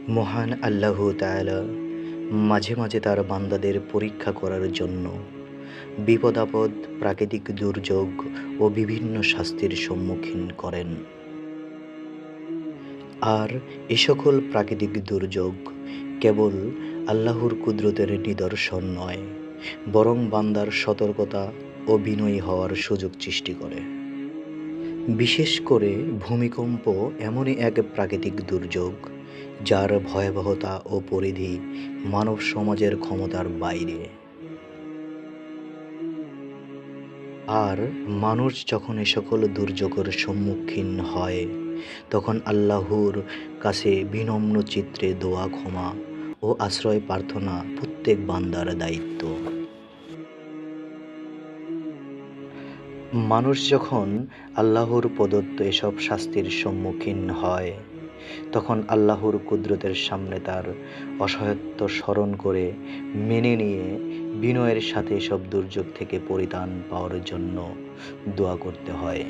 মহান আল্লাহ তাআলা মাঝে মাঝে তার বান্দাদের পরীক্ষা করার জন্য বিপদ আপদ, প্রাকৃতিক দুর্যোগ ও বিভিন্ন শাস্তির সম্মুখীন করেন। আর এ সকল প্রাকৃতিক দুর্যোগ কেবল আল্লাহর কুদরতের নিদর্শন নয়, বরং বান্দার সতর্কতা ও বিনয়ী হওয়ার সুযোগ সৃষ্টি করে। বিশেষ করে ভূমিকম্প এমনই এক প্রাকৃতিক দুর্যোগ যার ভয়াবহতা ও পরিধি মানব সমাজের ক্ষমতার বাইরে। আর মানুষ যখন এ সকল দুর্যোগের সম্মুখীন হয়, তখন আল্লাহর কাছে বিনম্র চিত্রে দোয়া, ক্ষমা ও আশ্রয় প্রার্থনা প্রত্যেক বান্দার দায়িত্ব। মানুষ যখন আল্লাহর প্রদত্ত এসব শাস্তির সম্মুখীন হয়, তখন আল্লাহর কুদরতের সামনে তার অসহায়ত্ব স্মরণ করে মেনে নিয়ে বিনয়ের সাথে এসব দুর্যোগ থেকে পরিত্রাণ পাওয়ার জন্য দোয়া করতে হয়।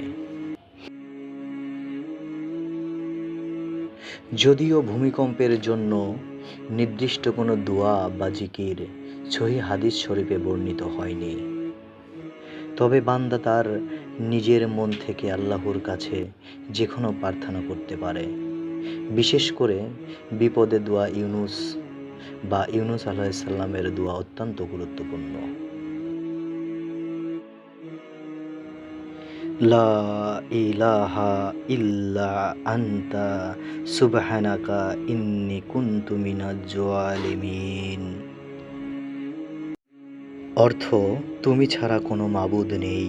যদিও ভূমিকম্পের জন্য নির্দিষ্ট কোনো দোয়া বা জিকির সহিহ হাদিস শরীফে বর্ণিত হয়নি, তবে বান্দা তার নিজের মন থেকে আল্লাহর কাছে যে কোনো প্রার্থনা করতে পারে। বিশেষ করে বিপদে দোয়া ইউনুস আলাইহিস সালামের দোয়া অত্যন্ত গুরুত্বপূর্ণ। লা ইলাহা ইল্লা আনতা সুবহানাকা ইন্নী কুনতু মিনাজ জালিমিন। অর্থ: তুমি ছাড়া কোনো মাবুদ নেই,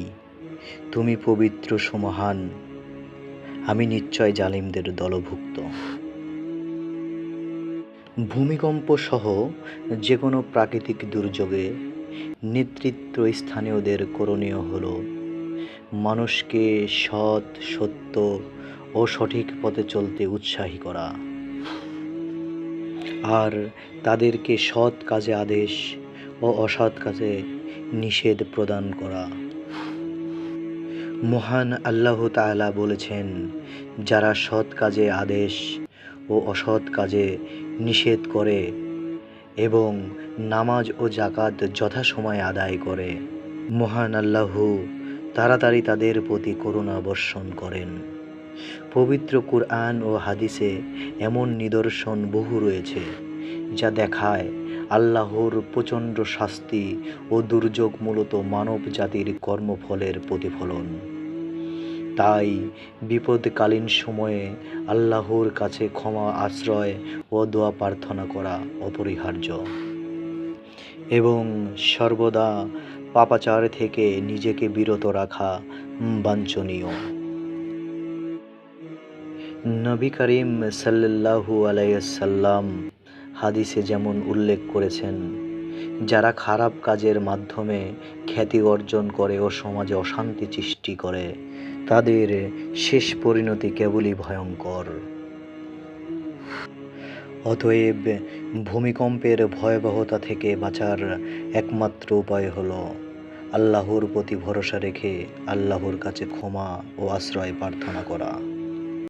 তুমি পবিত্র সুমহান, আমি নিশ্চয় জালিমদের দলভুক্ত। ভূমিকম্প সহ যে কোনো প্রাকৃতিক দুর্যোগে নেতৃত্বস্থানীয়দের করণীয় হল মানুষকে সৎ, সত্য ও সঠিক পথে চলতে উৎসাহী করা, আর তাদেরকে সৎ কাজে আদেশ ও অসৎ কাজে নিষেধ প্রদান করা। মহান আল্লাহ তাআলা বলেছেন, যারা সৎ কাজে আদেশ ও অসৎ কাজে নিষেধ করে এবং নামাজ ও যাকাত যথাসময়ে আদায় করে, মহান আল্লাহ তাড়াতাড়ি তাদের প্রতি করুণা বর্ষণ করেন। পবিত্র কুরআন ও হাদিসে এমন নিদর্শন বহু রয়েছে যা দেখায় আল্লাহর প্রচণ্ড শাস্তি ও দুর্যোগ মূলত মানব জাতির কর্মফলের প্রতিফলন। তাই বিপদকালীন সময়ে আল্লাহর কাছে ক্ষমা, আশ্রয় ও দোয়া প্রার্থনা করা অপরিহার্য এবং সর্বদা পাপাচার থেকে নিজেকে বিরত রাখা বাঞ্ছনীয়। নবী করিম সাল্লাল্লাহু আলাইহি ওয়াসাল্লাম হাদিসে যেমন উল্লেখ করেছেন, যারা খারাপ কাজের মাধ্যমে খ্যাতি অর্জন করে ও সমাজে অশান্তি সৃষ্টি করে, তাদের শেষ পরিণতি কেবলই ভয়ঙ্কর। অতএব ভূমিকম্পের ভয়াবহতা থেকে বাঁচার একমাত্র উপায় হল আল্লাহর প্রতি ভরসা রেখে আল্লাহর কাছে ক্ষমা ও আশ্রয় প্রার্থনা করা।